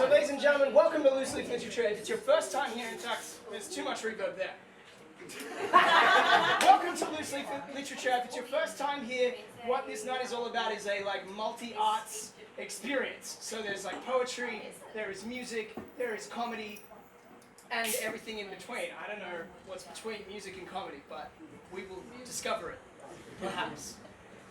So ladies and gentlemen, welcome to Loose Leaf Literature. If it's your first time here in Tux, there's too much reverb there. Welcome to Loose Leaf Literature. If it's your first time here, what this night is all about is a multi-arts experience. So there's poetry, there is music, there is comedy, and everything in between. I don't know what's between music and comedy, but we will discover it, perhaps.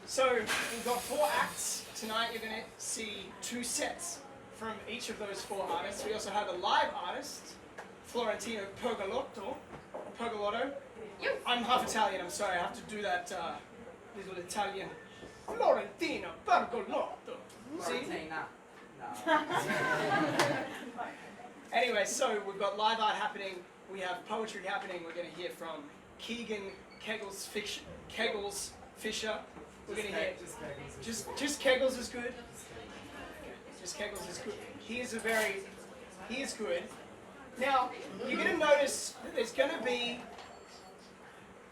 So we've got 4 acts. Tonight you're going to see 2 sets from each of those 4 artists. We also have a live artist, Florentino Pergolotto. I'm half Italian, I'm sorry, I have to do that little Italian. Florentino Pergolotto. See? Anyway, so we've got live art happening, we have poetry happening, we're going to hear from Keggles Fisher. We're going to hear, just Keggles is good. Just Keggles is good. He is good. Now, you're going to notice that there's going to be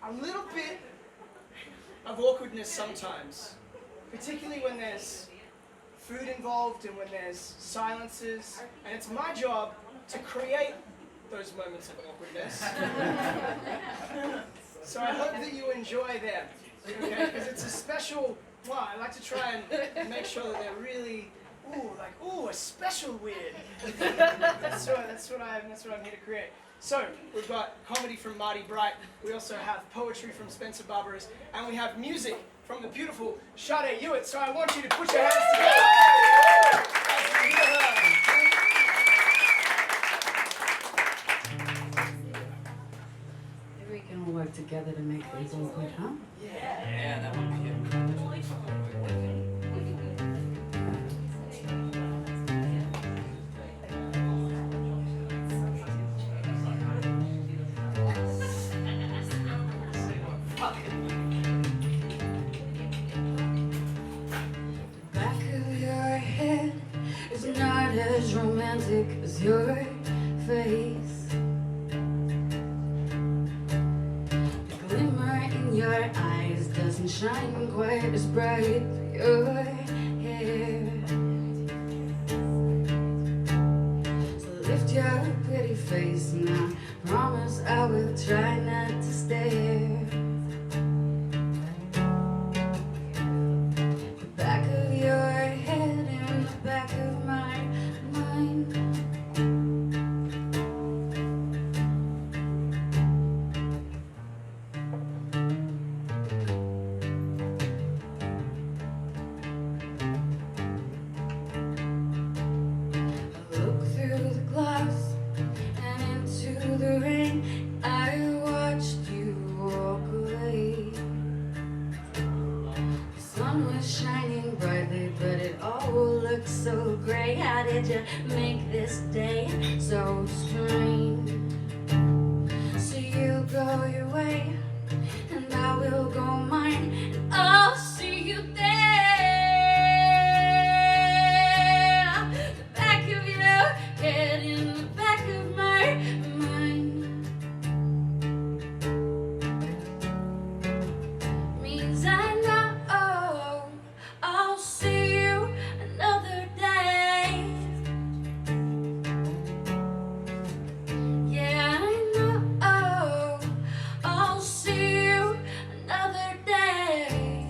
a little bit of awkwardness sometimes, particularly when there's food involved and when there's silences, and it's my job to create those moments of awkwardness. So I hope that you enjoy them, okay? Because it's a special, I like to try and make sure that they're really, a special weird. That's what I'm here to create. So, we've got comedy from Marty Bright, we also have poetry from Spencer Barbarous, and we have music from the beautiful Shardae Ewart. So I want you to put your hands together. Maybe we can all work together to make things awkward, huh? Yeah, that would be it. As romantic as your face, the glimmer in your eyes doesn't shine quite as bright. Your hair, so lift your pretty face and I promise I will try not to stare. The back of your head and the back of my mind. I look through the glass and into the rain. I watched you walk away. The sun was shining brightly, but it all looked so gray. How did you make this day so strange? So you go your way, and I will go mine, and I'll see you there. The back of your head in the back of my mind means I know I'll see you another day. Yeah, I know I'll see you another day.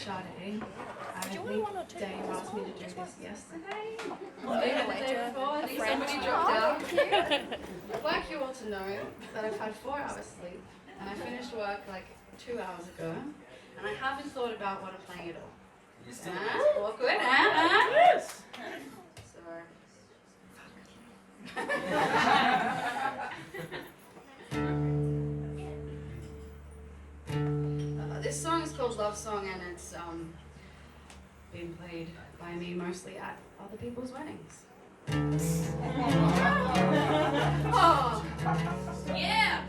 Shardae. I Do you think want one or two? Dave asked me to do this yesterday. Well, Maybe no, the I day do. before. I A think friend. somebody dropped out. I'd like you all to know that I've had 4 hours sleep and I finished work like 2 hours ago and I haven't thought about what I'm playing at all. Awkward, Yes. This song is called Love Song and it's been played by me mostly at other people's weddings. Oh. Yeah!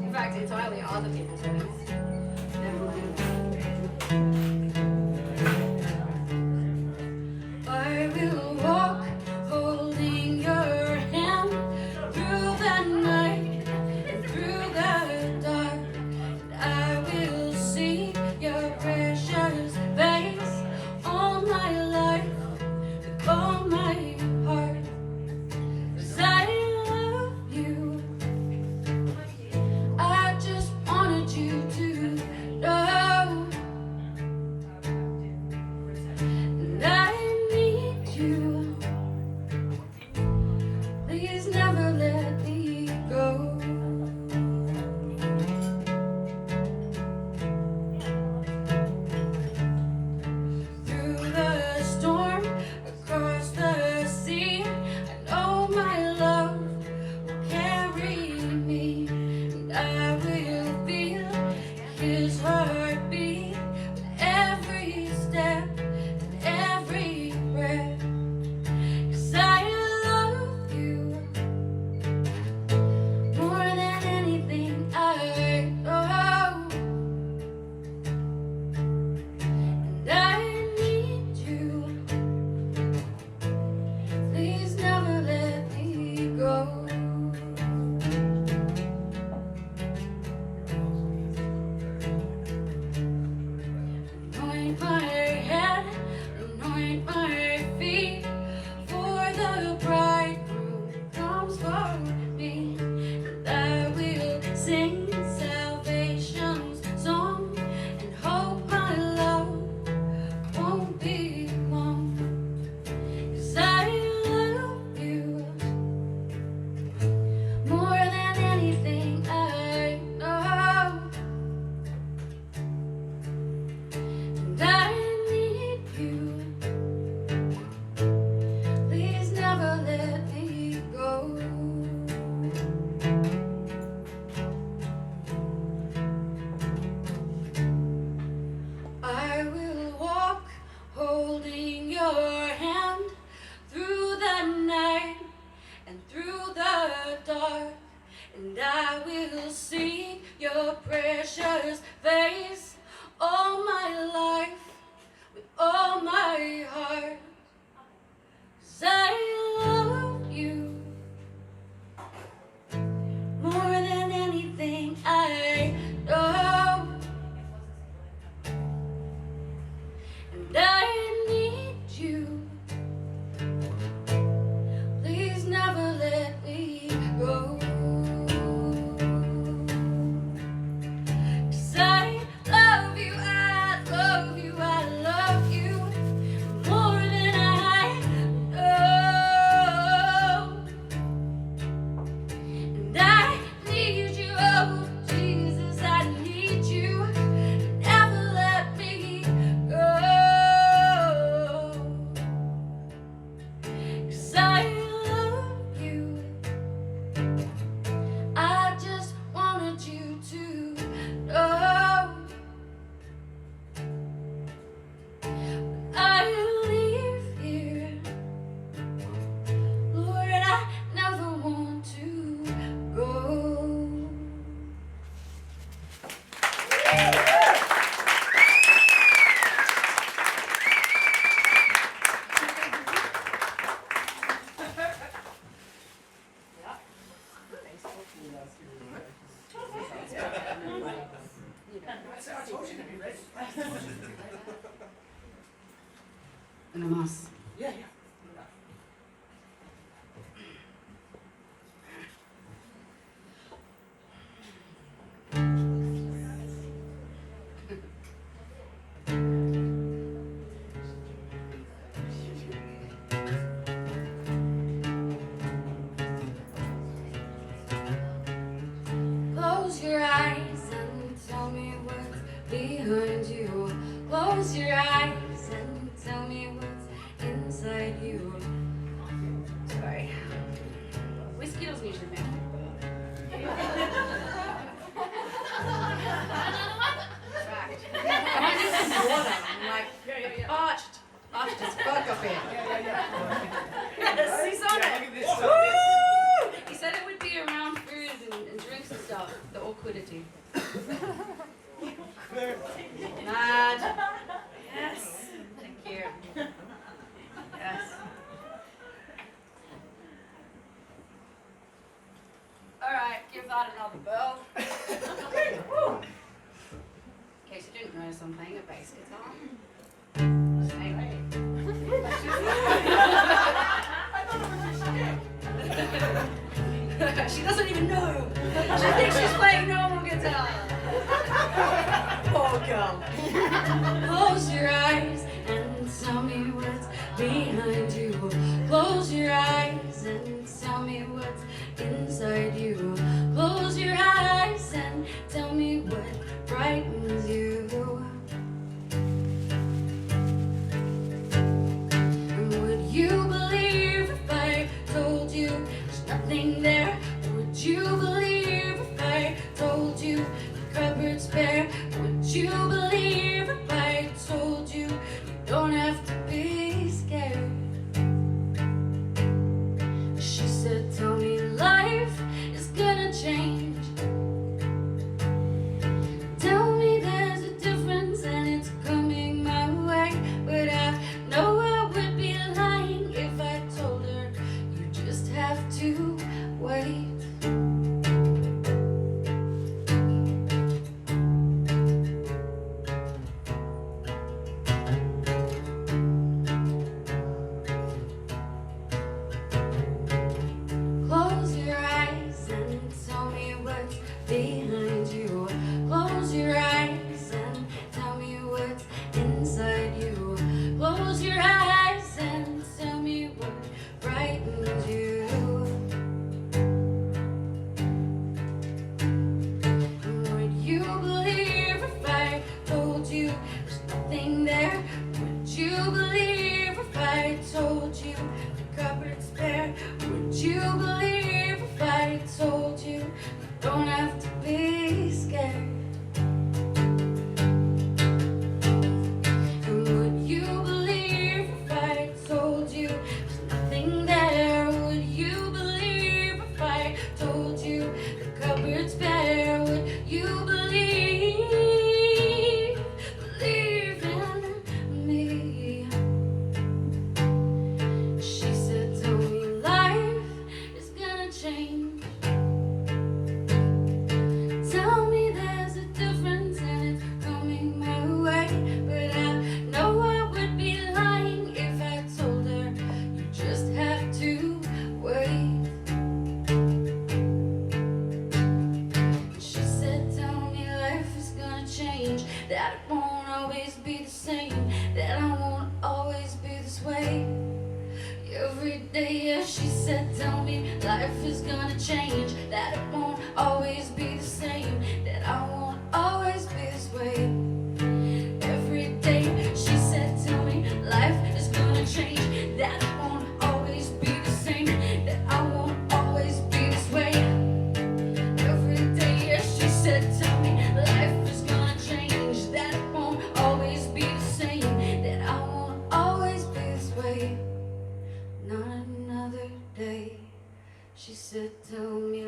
In fact, entirely other people's weddings. Never mind. I will walk holding your hand through the night and through the dark. I will see your precious face all my life with all my heart. 'Cause I love you. I just wanted you to know. And I need you. Please never let me go. Through the storm, across the sea, I know my love will carry me, and I will feel his heartbeat with every step and every breath. 'Cause I love you more than anything I know. And I need you. Please never let me go. Anoint my head, anoint my feet, for the bridegroom comes for me. And I will sing salvation's song and hope my love won't be long. 'Cause I love you more than anything I know. And I need you. Please never let me go. I will walk holding your hand through the night and through the dark, and I will see your precious face all my life with all my heart. 'Cause I love you more than anything I know. And I need you. Please never let me go. 'Cause I love you, I love you, I love you more than I know. And I need you, oh Jesus, I need you. Never let me go. 'Cause I love you. I just wanted you to know. I leave here, Lord, I never want to go. I told you to be ready. And I must. Yeah. Close your eyes and tell me what's inside you. Sorry. Whiskey doesn't usually make me Fact. I'm like, arched as fuck up here. Yes, he's on it. He said it would be around food and drinks and stuff. The awkwardity. Mad. Yes. Thank you. Yes. Alright, give that another bell. In case you didn't notice, I'm playing a bass guitar. She doesn't even know. She thinks she's playing normal guitar. Poor girl. Close your eyes and tell me what's behind you. Close your eyes and tell me what's inside you. Close your eyes and tell me what frightens you. And would you believe if I told you there's nothing there? Would you believe if I told you the cupboard's bare? Would you believe if I told you you don't have to be scared? She said, tell me life is gonna change. Tell me there's a difference and it's coming my way. But I know I would be lying if I told her you just have to wait. Close your eyes and tell me what's behind you. Close your eyes and tell me what's inside you. Close your eyes and tell me what frightens you. And would you believe if I told you there's nothing there? Would you believe if I told you the cupboard's bare? Would you believe if I told you you don't have to be scared? And would you believe if I told you there's nothing there? Would you believe if I told you the cupboard's bare? Would you believe in me? She said, tell me life is gonna change. Tell me there's a difference and it's coming my way. But I know I would be lying if I told her you just have to wait. She said, tell me life is gonna change, that it won't always be the same, that I won't always be this way. Every day, yeah, she said, tell me life is gonna change, that it won't always be the same, that I won't always be this way. Every day, she said, tell me life is gonna change, that it won't always be the same, that I won't always be this way. Every day, yeah, she said, tell me life is gonna change, that it won't always be the same, that I won't always be this way. Not another day. She said, tell me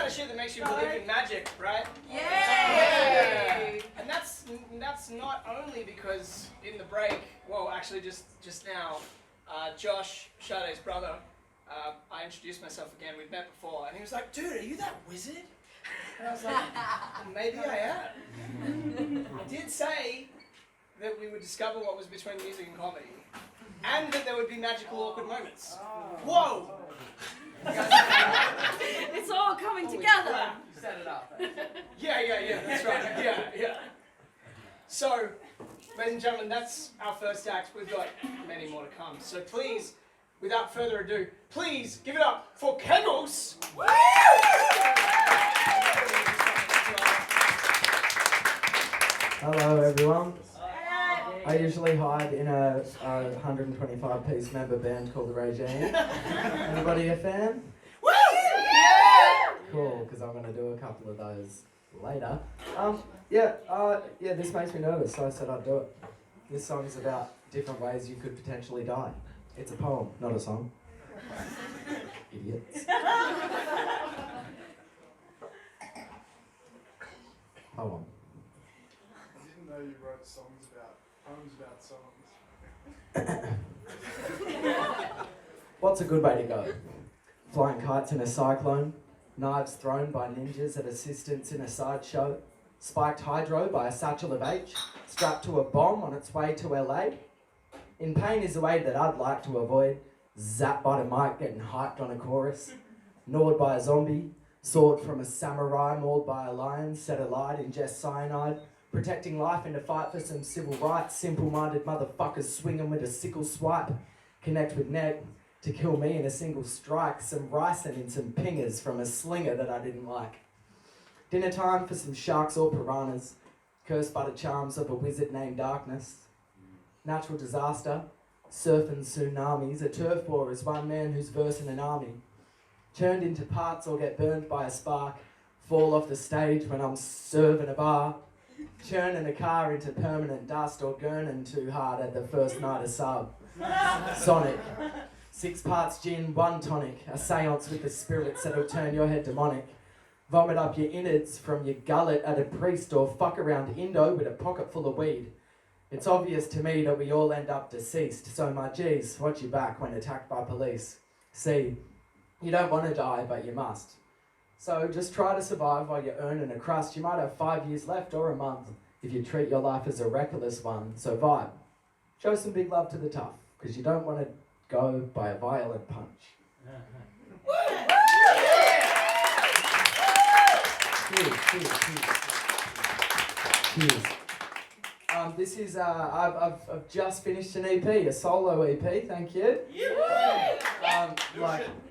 kind of shit that makes you believe in magic, right? Yay! And that's not only because in the break, well, actually just now, Josh, Shardae's brother, I introduced myself again. We'd met before, and he was like, "Dude, are you that wizard?" And I was like, "Maybe I am." I did say that we would discover what was between music and comedy, and that there would be magical, awkward moments. Whoa! It's all coming together. You set it up. Yeah, that's right. Yeah. So, ladies and gentlemen, that's our first act. We've got many more to come. So please, without further ado, please give it up for Keggles! Hello everyone. I usually hide in a 125-piece member band called the Regime. Anybody a fan? Woo! Yeah! Cool, because I'm going to do a couple of those later. This makes me nervous, so I said I'd do it. This song's about different ways you could potentially die. It's a poem, not a song. Idiots. Poem. I didn't know you wrote poems about songs. What's a good way to go? Flying kites in a cyclone, knives thrown by ninjas at assistants in a sideshow, spiked hydro by a satchel of H, strapped to a bomb on its way to LA. In pain is the way that I'd like to avoid, zapped by the mic getting hyped on a chorus, gnawed by a zombie, sword from a samurai, mauled by a lion, set alight, ingest cyanide, protecting life in the fight for some civil rights, simple-minded motherfuckers swinging with a sickle swipe, connect with neck to kill me in a single strike, some ricin in some pingers from a slinger that I didn't like. Dinner time for some sharks or piranhas, cursed by the charms of a wizard named Darkness. Natural disaster, surfing tsunamis, a turf war is one man who's versing an army. Turned into parts or get burned by a spark, fall off the stage when I'm serving a bar, churning a car into permanent dust or gurning too hard at the first night of sub. Sonic. 6 parts gin, 1 tonic, a seance with the spirits that'll turn your head demonic. Vomit up your innards from your gullet at a priest or fuck around Indo with a pocket full of weed. It's obvious to me that we all end up deceased, so my G's, watch your back when attacked by police. See, you don't want to die, but you must. So just try to survive while you're earning a crust. You might have 5 years left or a month if you treat your life as a reckless one. So vibe. Show some big love to the tough, because you don't want to go by a violent punch. Cheers. This is I've just finished an EP, a solo EP. Thank you.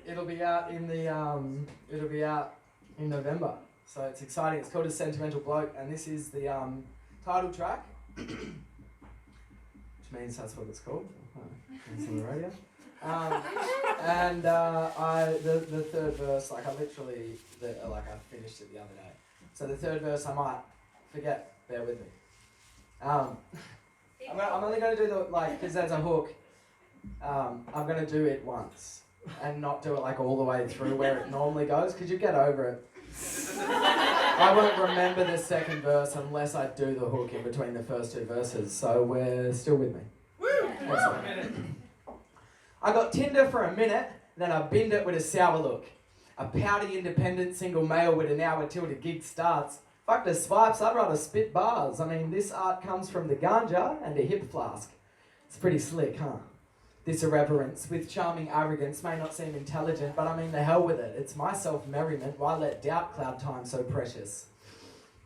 It'll be out in November, so it's exciting. It's called A Sentimental Bloke, and this is the title track, which means that's what it's called. It's on the radio. The third verse, I finished it the other day. So the third verse I might forget. Bear with me. I'm only going to do because there's a hook. I'm going to do it once and not do it all the way through where it normally goes, because you get over it. I won't remember the second verse unless I do the hook in between the first 2 verses, so we're still with me. I got Tinder for a minute, then I binned it with a sour look. A pouty independent single male with an hour till the gig starts. Fuck the swipes, I'd rather spit bars. I mean, this art comes from the ganja and a hip flask. It's pretty slick, huh? This irreverence with charming arrogance may not seem intelligent, but I mean, the hell with it. It's my self-merriment. Why let doubt cloud time so precious?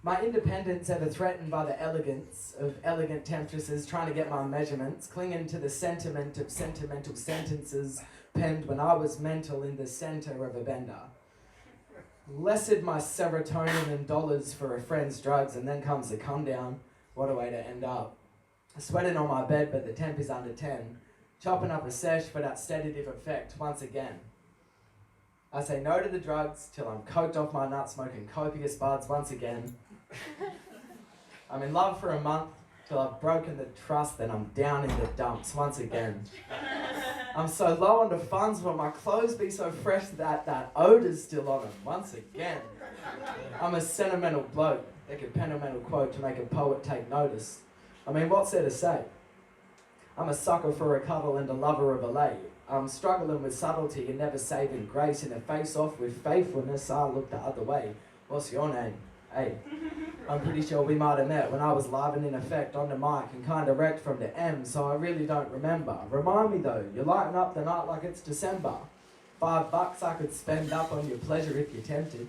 My independence ever threatened by the elegance of elegant temptresses trying to get my measurements, clinging to the sentiment of sentimental sentences penned when I was mental in the center of a bender. Lessened my serotonin and dollars for a friend's drugs, and then comes the come down. What a way to end up. Sweating on my bed, but the temp is under 10. Chopping up a sesh for that sedative effect once again. I say no to the drugs till I'm coked off my nuts, smoking copious buds once again. I'm in love for a month till I've broken the trust, then I'm down in the dumps once again. I'm so low on the funds, but my clothes be so fresh that that odour's still on them once again. I'm a sentimental bloke. They could pen a mental quote to make a poet take notice. I mean, what's there to say? I'm a sucker for a cuddle and a lover of a lay. I'm struggling with subtlety and never saving grace. In a face-off with faithfulness, I look the other way. What's your name? Hey. I'm pretty sure we might have met when I was live and in effect on the mic and kinda wrecked from the M, so I really don't remember. Remind me though, you're lighting up the night like it's December. $5 I could spend up on your pleasure if you're tempted.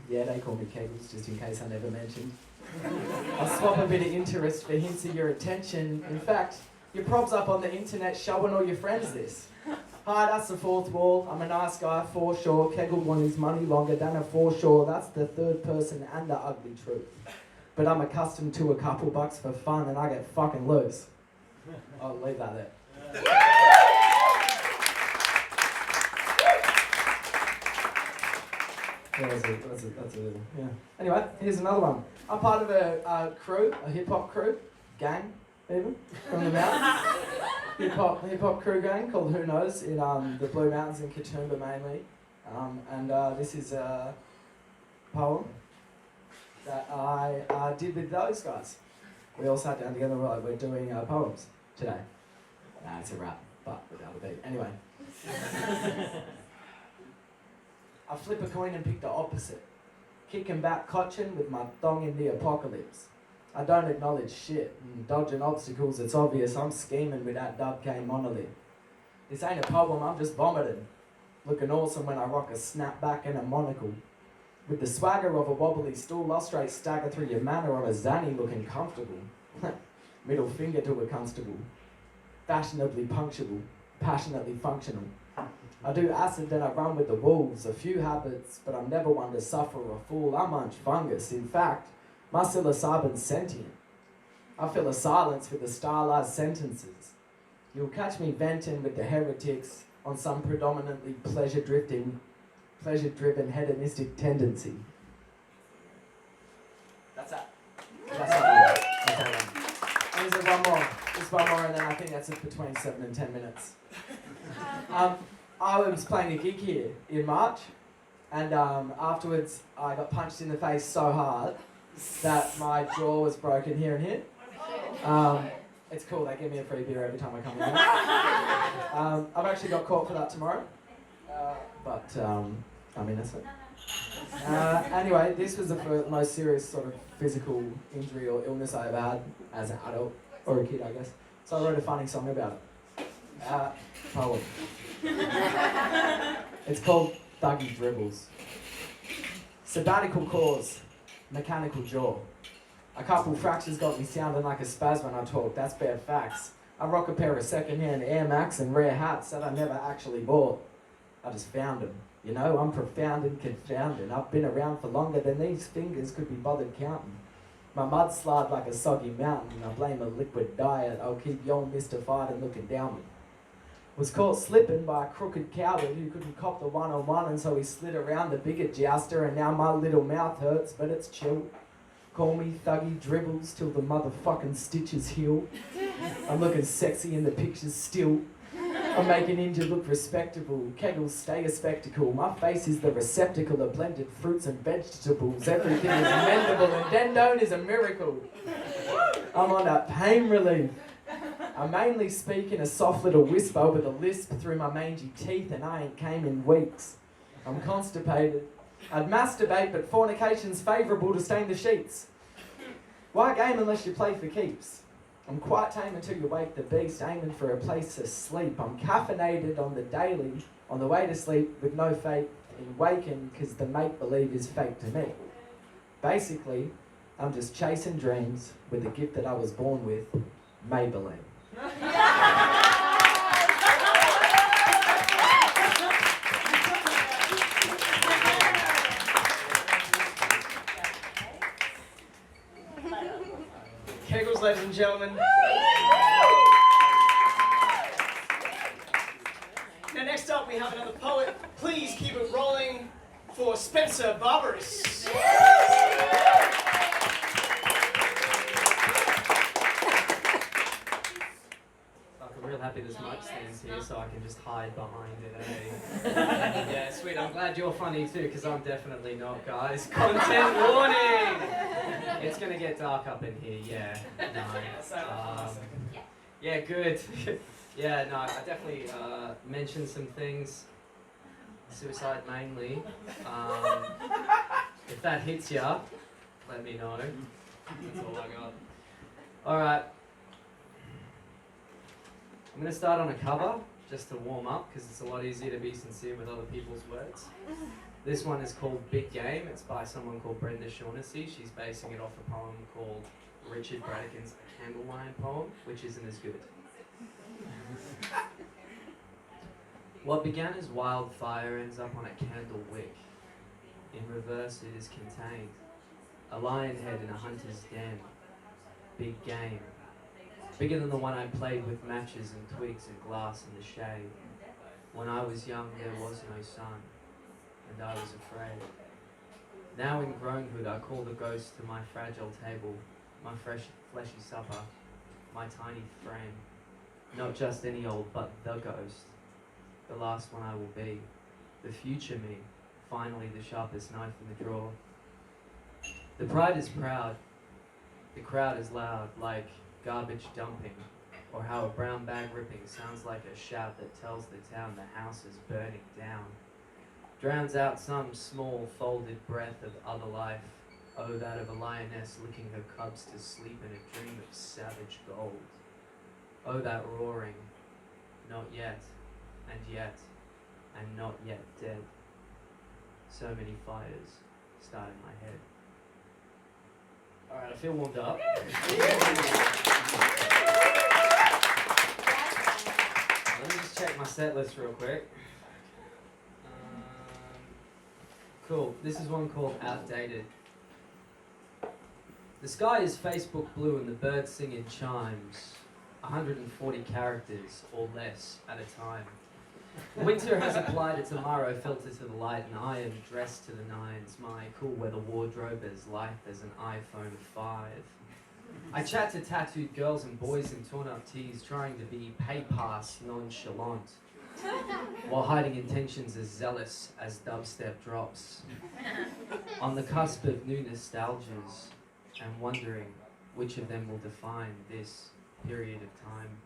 Yeah, they call me Keggles, just in case I never mentioned. I'll swap a bit of interest for hints of your attention. In fact, your prob's up on the internet showing all your friends this. Hi, that's the fourth wall. I'm a nice guy, for sure. Keggle won his money longer than a foreshore. That's the third person and the ugly truth. But I'm accustomed to a couple bucks for fun and I get fucking loose. I'll leave that there. Yeah, that's a yeah. Anyway, here's another one. I'm part of a crew, a hip-hop crew, gang, even, from the mountains. Hip-hop crew gang called Who Knows in the Blue Mountains in Katoomba mainly. This is a poem that I did with those guys. We all sat down together and we're like, we're doing poems today. Nah, it's a rap, but without a beat. Anyway. I flip a coin and pick the opposite. Kicking back cotchin with my thong in the apocalypse. I don't acknowledge shit. Dodging obstacles, it's obvious I'm scheming with that dub K monolith. This ain't a poem, I'm just vomiting. Looking awesome when I rock a snapback and a monocle. With the swagger of a wobbly stool, I'll straight stagger through your manner on a zanny looking comfortable. Middle finger to a constable. Fashionably punctual, passionately functional. I do acid, then I run with the wolves. A few habits, but I'm never one to suffer or fool. I munch fungus. In fact, my psilocybin's sentient. I fill a silence with the stylized sentences. You'll catch me venting with the heretics on some predominantly pleasure-driven hedonistic tendency. That's that. That's that. And there's one more. There's one more, and then I think that's it between 7 and 10 minutes. I was playing a gig here in March, and afterwards I got punched in the face so hard that my jaw was broken here and here. It's cool, they give me a free beer every time I come in. I've actually got caught for that tomorrow, but I mean, that's it. Anyway, this was the most serious sort of physical injury or illness I ever had as an adult, or a kid I guess. So I wrote a funny song about it. Poem. It's called Thuggy Dribbles. Sabbatical cause, mechanical jaw. A couple fractures got me sounding like a spaz when I talk, that's bare facts. I rock a pair of second-hand Air Max and rare hats that I never actually bought. I just found them. You know, I'm profound and confounded. I've been around for longer than these fingers could be bothered counting. My mud slide like a soggy mountain. I blame a liquid diet. I'll keep y'all mystified and looking down me. Was caught slipping by a crooked coward who couldn't cop the one-on-one, and so he slid around the bigger jouster, and now my little mouth hurts, but it's chill. Call me Thuggy Dribbles till the motherfucking stitches heal. I'm looking sexy in the pictures still. I'm making injured look respectable. Keggles stay a spectacle. My face is the receptacle of blended fruits and vegetables. Everything is mendable and Dendone is a miracle. I'm on that pain relief. I mainly speak in a soft little whisper with a lisp through my mangy teeth, and I ain't came in weeks. I'm constipated. I'd masturbate, but fornication's favourable to stain the sheets. Why game unless you play for keeps? I'm quite tame until you wake the beast, aiming for a place to sleep. I'm caffeinated on the daily, on the way to sleep, with no faith in waking, because the make-believe is fake to me. Basically, I'm just chasing dreams with a gift that I was born with, Maybelline. Keggles, ladies and gentlemen. Now next up we have another poet. Please keep it rolling for Spencer Barbarous. Like a real happy there's mic stands here so I can just hide behind it, eh? Yeah, sweet. I'm glad you're funny too, because I'm definitely not, guys. Content warning! It's going to get dark up in here, yeah. No. Yeah, good. Yeah, no, I definitely mentioned some things. Suicide mainly. If that hits ya, let me know. That's all I got. Alright. I'm going to start on a cover, just to warm up, because it's a lot easier to be sincere with other people's words. This one is called Big Game. It's by someone called Brenda Shaughnessy. She's basing it off a poem called Richard Braddickin's Candlelight poem, which isn't as good. What began as wildfire ends up on a candle wick. In reverse it is contained. A lion head in a hunter's den. Big game. Bigger than the one I played with matches and twigs and glass in the shade. When I was young there was no sun, and I was afraid. Now in grownhood I call the ghost to my fragile table, my fresh fleshy supper, my tiny frame. Not just any old, but the ghost. The last one I will be. The future me. Finally the sharpest knife in the drawer. The pride is proud. The crowd is loud, like garbage dumping. Or how a brown bag ripping sounds like a shout that tells the town the house is burning down. Drowns out some small folded breath of other life. Oh, that of a lioness licking her cubs to sleep in a dream of savage gold. Oh, that roaring, not yet, and not yet dead. So many fires start in my head. Alright, I feel warmed up. Let me just check my set list real quick. Cool, this is one called Outdated. The sky is Facebook blue and the birds sing in chimes. 140 characters or less at a time. Winter has applied its Amaro filter to the light and I am dressed to the nines. My cool weather wardrobe is lithe as an iPhone 5. I chat to tattooed girls and boys in torn up tees trying to be pay-pass nonchalant while hiding intentions as zealous as dubstep drops. On the cusp of new nostalgias and wondering which of them will define this period of time.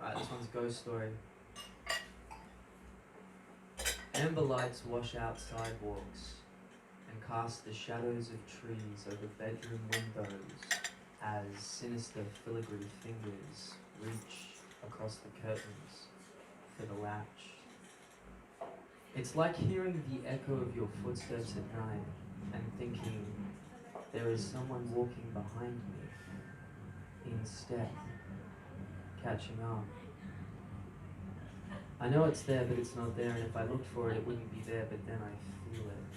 Alright, this one's Ghost Story. Amber lights wash out sidewalks and cast the shadows of trees over bedroom windows as sinister filigree fingers reach across the curtains for the latch. It's like hearing the echo of your footsteps at night and thinking, there is someone walking behind me, in step, catching on. I know it's there, but it's not there, and if I looked for it, it wouldn't be there, but then I feel it.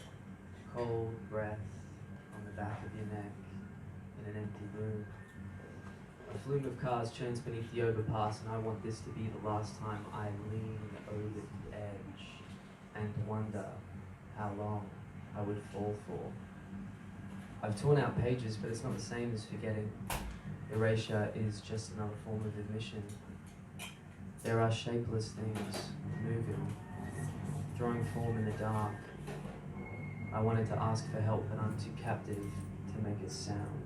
Cold breath on the back of your neck in an empty room. A flume of cars churns beneath the overpass, and I want this to be the last time I lean over the edge and wonder how long I would fall for. I've torn out pages, but it's not the same as forgetting. Erasure is just another form of admission. There are shapeless things moving, drawing form in the dark. I wanted to ask for help, but I'm too captive to make a sound.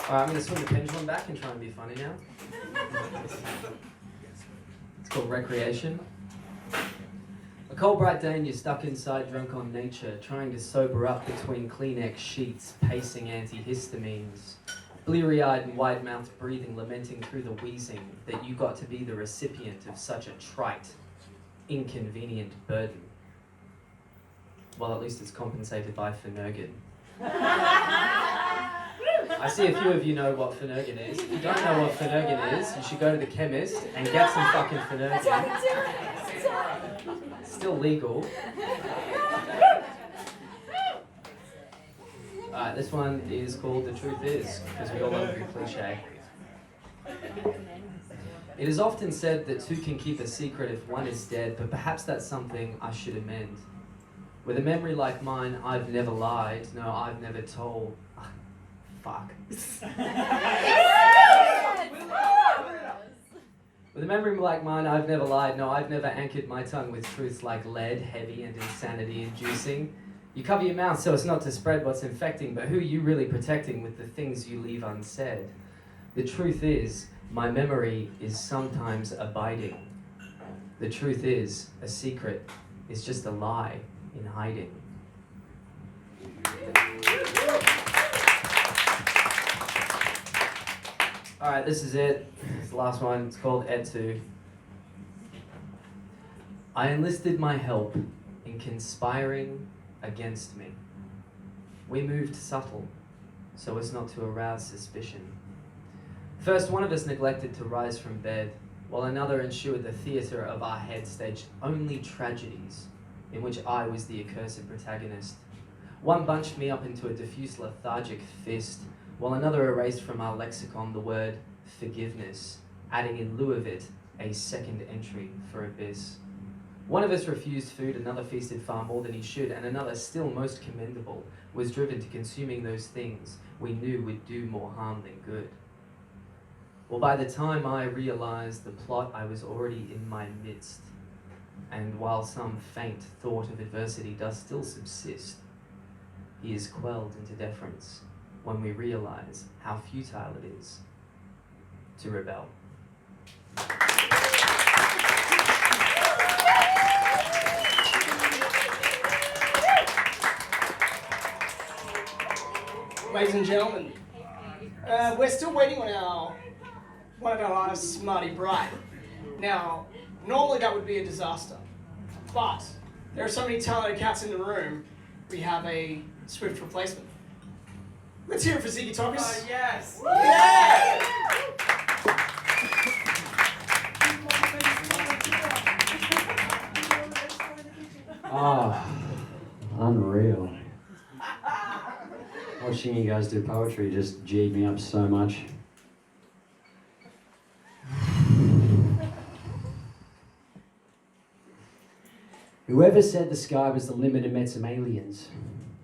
Alright, I'm going to swing the pendulum back and try and be funny now. It's called Recreation. A cold bright day and you're stuck inside drunk on nature, trying to sober up between Kleenex sheets, pacing antihistamines. Bleary-eyed and wide-mouthed breathing, lamenting through the wheezing that you got to be the recipient of such a trite, inconvenient burden. Well, at least it's compensated by Finnegan. I see a few of you know what Finnegan is. If you don't know what Finnegan is, you should go to the chemist and get some fucking Finnegan. It's still legal. Alright, this one is called The Truth Is, because we all love a good cliche. It is often said that two can keep a secret if one is dead, but perhaps that's something I should amend. With a memory like mine, I've never lied. No, I've never told. Fuck. With a memory like mine, I've never lied. No, I've never anchored my tongue with truths like lead, heavy and insanity-inducing. You cover your mouth so as not to spread what's infecting, but who are you really protecting with the things you leave unsaid? The truth is, my memory is sometimes abiding. The truth is, a secret is just a lie in hiding. Alright, this is it. It's the last one. It's called Et Tu. I enlisted my help in conspiring against me. We moved subtle, so as not to arouse suspicion. First, one of us neglected to rise from bed, while another ensured the theatre of our head staged only tragedies, in which I was the accursed protagonist. One bunched me up into a diffuse lethargic fist, while another erased from our lexicon the word forgiveness, adding in lieu of it a second entry for abyss. One of us refused food, another feasted far more than he should, and another, still most commendable, was driven to consuming those things we knew would do more harm than good. Well, by the time I realized the plot, I was already in my midst, and while some faint thought of adversity does still subsist, he is quelled into deference when we realize how futile it is to rebel. Ladies and gentlemen, we're still waiting on one of our artists, Smarty Bright. Now, normally that would be a disaster, but there are so many talented cats in the room, we have a swift replacement. Let's hear it for Ziggy Tokus. Yes! Yeah! Ah, unreal. Watching you guys do poetry just G'd me up so much. Whoever said the sky was the limit and met some aliens,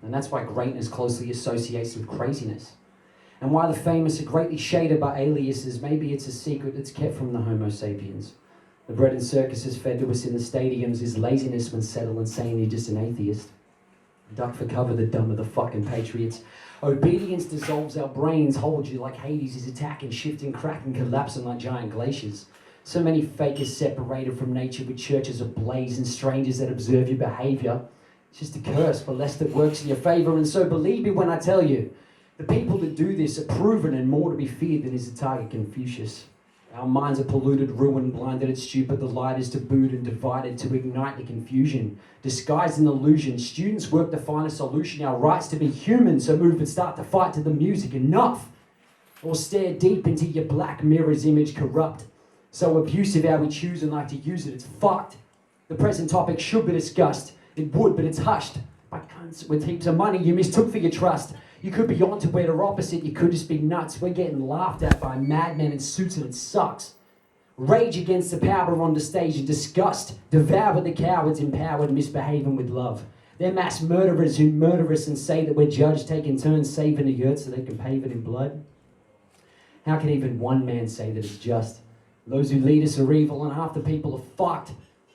and that's why greatness closely associates with craziness. And why the famous are greatly shaded by aliases, maybe it's a secret that's kept from the Homo sapiens. The bread and circuses fed to us in the stadiums is laziness when settled and saying you're just an atheist. Duck for cover, the dumb of the fucking patriots. Obedience dissolves our brains, holds you like Hades is attacking, shifting, cracking, collapsing like giant glaciers. So many fakers separated from nature with churches ablaze and strangers that observe your behaviour. It's just a curse, but less that works in your favour. And so believe me when I tell you, the people that do this are proven and more to be feared than is the target Confucius. Our minds are polluted, ruined, blinded, and stupid. The light is tabooed and divided to ignite the confusion. Disguised in illusion, students work to find a solution. Our rights to be human, so move and start to fight to the music. Enough! Or stare deep into your black mirror's image corrupt. So abusive how we choose and like to use it, it's fucked. The present topic should be discussed. It would, but it's hushed. By cunts with heaps of money you mistook for your trust. You could be on to where they're opposite, you could just be nuts. We're getting laughed at by madmen in suits and it sucks. Rage against the power on the stage and disgust. Devour the cowards empowered, misbehaving with love. They're mass murderers who murder us and say that we're judged, taking turns saving the earth so they can pave it in blood. How can even one man say that it's just? Those who lead us are evil and half the people are fucked.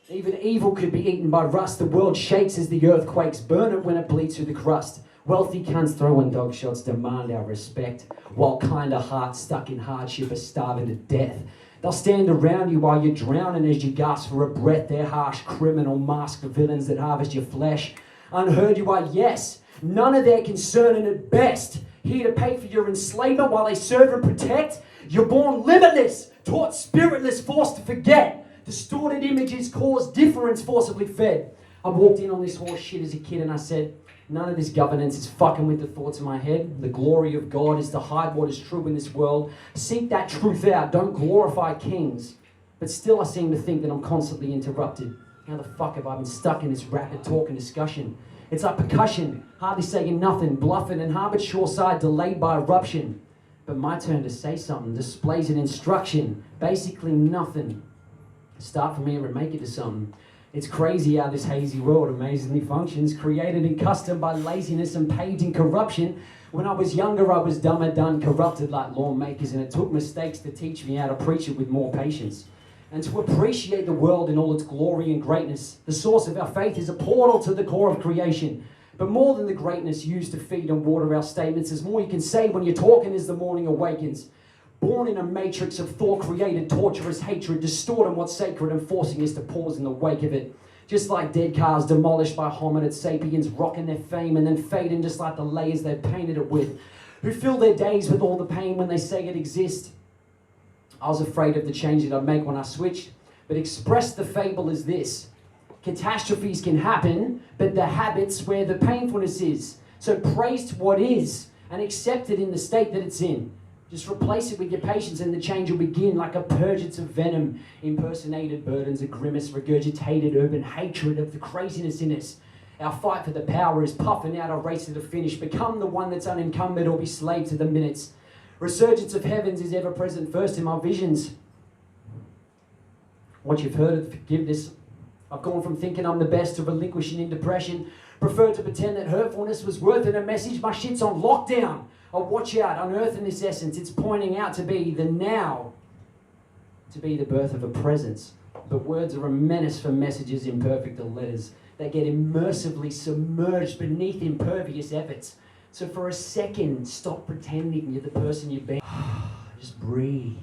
Even evil could be eaten by rust. The world shakes as the earth quakes. Burn it when it bleeds through the crust. Wealthy cunts throwing dog shots demand our respect, while kinder hearts stuck in hardship are starving to death. They'll stand around you while you're drowning as you gasp for a breath. They're harsh, criminal, masked villains that harvest your flesh. Unheard you are, yes, none of their concern and at best. Here to pay for your enslavement while they serve and protect. You're born limitless, taught spiritless, forced to forget. Distorted images cause difference forcibly fed. I walked in on this horse shit as a kid and I said, none of this governance is fucking with the thoughts in my head. The glory of God is to hide what is true in this world. Seek that truth out, don't glorify kings. But still I seem to think that I'm constantly interrupted. How the fuck have I been stuck in this rapid talk and discussion? It's like percussion, hardly saying nothing, bluffing and harbor shoreside delayed by eruption. But my turn to say something displays an instruction, basically nothing. Start from here and make it to something. It's crazy how this hazy world amazingly functions, created and custom by laziness and paved in corruption. When I was younger, I was dumber done, corrupted like lawmakers, and it took mistakes to teach me how to preach it with more patience. And to appreciate the world in all its glory and greatness. The source of our faith is a portal to the core of creation. But more than the greatness used to feed and water our statements, there's more you can say when you're talking as the morning awakens. Born in a matrix of thought created torturous hatred, distorting what's sacred and forcing us to pause in the wake of it. Just like dead cars demolished by hominid sapiens, rocking their fame and then fading just like the layers they've painted it with. Who fill their days with all the pain when they say it exists. I was afraid of the change that I'd make when I switched, but expressed the fable as this. Catastrophes can happen, but the habit's where the painfulness is. So praise to what is and accept it in the state that it's in. Just replace it with your patience and the change will begin like a purgence of venom, impersonated burdens, a grimace, regurgitated urban hatred of the craziness in us. Our fight for the power is puffing out a race to the finish. Become the one that's unencumbered or be slave to the minutes. Resurgence of heavens is ever present first in my visions. What you've heard of forgiveness. I've gone from thinking I'm the best to relinquishing in depression. Preferred to pretend that hurtfulness was worth it. A message, my shit's on lockdown. Oh, watch out, unearthing this essence. It's pointing out to be the now. To be the birth of a presence. But words are a menace for messages imperfect or letters. They get immersively submerged beneath impervious efforts. So for a second, stop pretending you're the person you've been. Just breathe.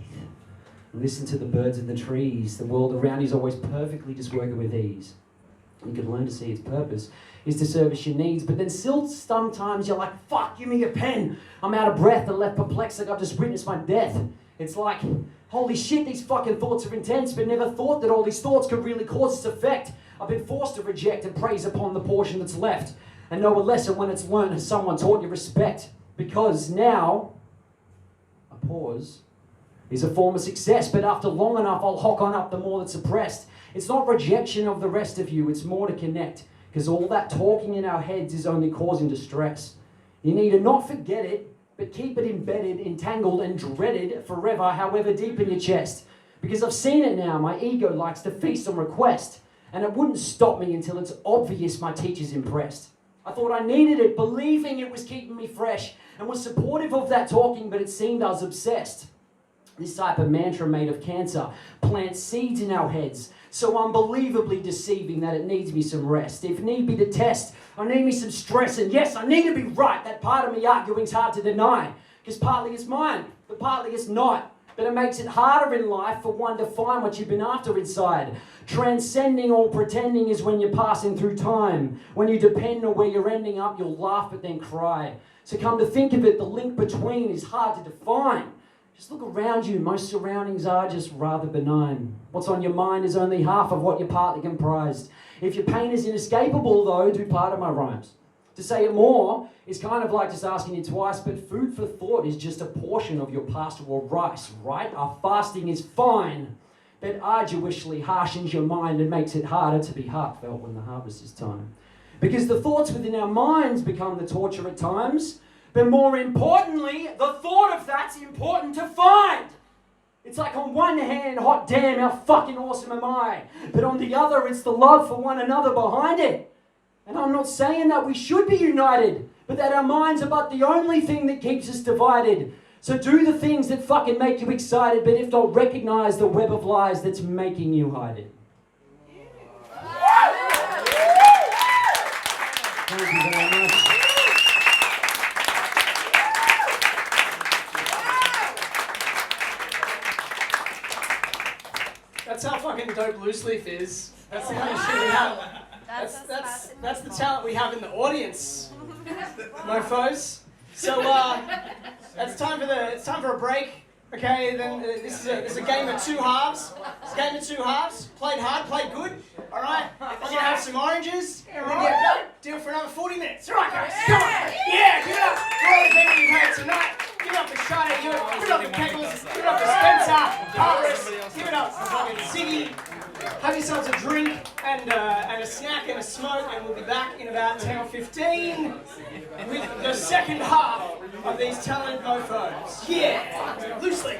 Listen to the birds in the trees. The world around you is always perfectly just working with ease. You can learn to see its purpose is to service your needs, but then still sometimes you're like, fuck, give me a pen. I'm out of breath and left perplexed like I've just witnessed my death. It's like, holy shit, these fucking thoughts are intense, but never thought that all these thoughts could really cause its effect. I've been forced to reject and praise upon the portion that's left, and know a lesson when it's learned has someone taught you respect. Because now, a pause is a form of success, but after long enough, I'll hock on up the more that's suppressed. It's not rejection of the rest of you, it's more to connect, because all that talking in our heads is only causing distress. You need to not forget it, but keep it embedded, entangled, and dreaded forever, however deep in your chest. Because I've seen it now, my ego likes to feast on request, and it wouldn't stop me until it's obvious my teacher's impressed. I thought I needed it, believing it was keeping me fresh, and was supportive of that talking, but it seemed I was obsessed. This type of mantra made of cancer plants seeds in our heads, so unbelievably deceiving that it needs me some rest. If need be the test, I need me some stress, and yes, I need to be right. That part of me arguing's hard to deny, because partly it's mine, but partly it's not. But it makes it harder in life for one to find what you've been after inside. Transcending all pretending is when you're passing through time. When you depend on where you're ending up, you'll laugh but then cry. So come to think of it, the link between is hard to define. Just look around you, most surroundings are just rather benign. What's on your mind is only half of what you're partly comprised. If your pain is inescapable though, do part of my rhymes. To say it more is kind of like just asking you twice, but food for thought is just a portion of your pastoral rice, right? Our fasting is fine, but arduously harshens your mind and makes it harder to be heartfelt when the harvest is time. Because the thoughts within our minds become the torture at times, but more importantly, the thought of that's important to find. It's like on one hand, hot damn, how fucking awesome am I? But on the other, it's the love for one another behind it. And I'm not saying that we should be united, but that our minds are but the only thing that keeps us divided. So do the things that fucking make you excited, but if not, recognize the web of lies that's making you hide it. Thank you very much. That's how fucking dope Loose Leaf is. That's the kind of shit we have. That's the talent we have in the audience, mofos. So it's time for a break. Okay, then this is a game of two halves. It's a game of two halves. Played hard, played good. All right, I'm gonna have some oranges. We're gonna get back. Do it for another 40 minutes. All right, guys, come on. Yeah, give it up for all the people you've had tonight. Give it up for Shardae Ewart. Give it up for Keggles. Give it up for Spencer. Barbarous. Give it up for fucking Ziggy. Have yourselves a drink and a snack and a smoke, and we'll be back in about 10 or 15 with the second half of these talent mofos. Yeah! Loosely!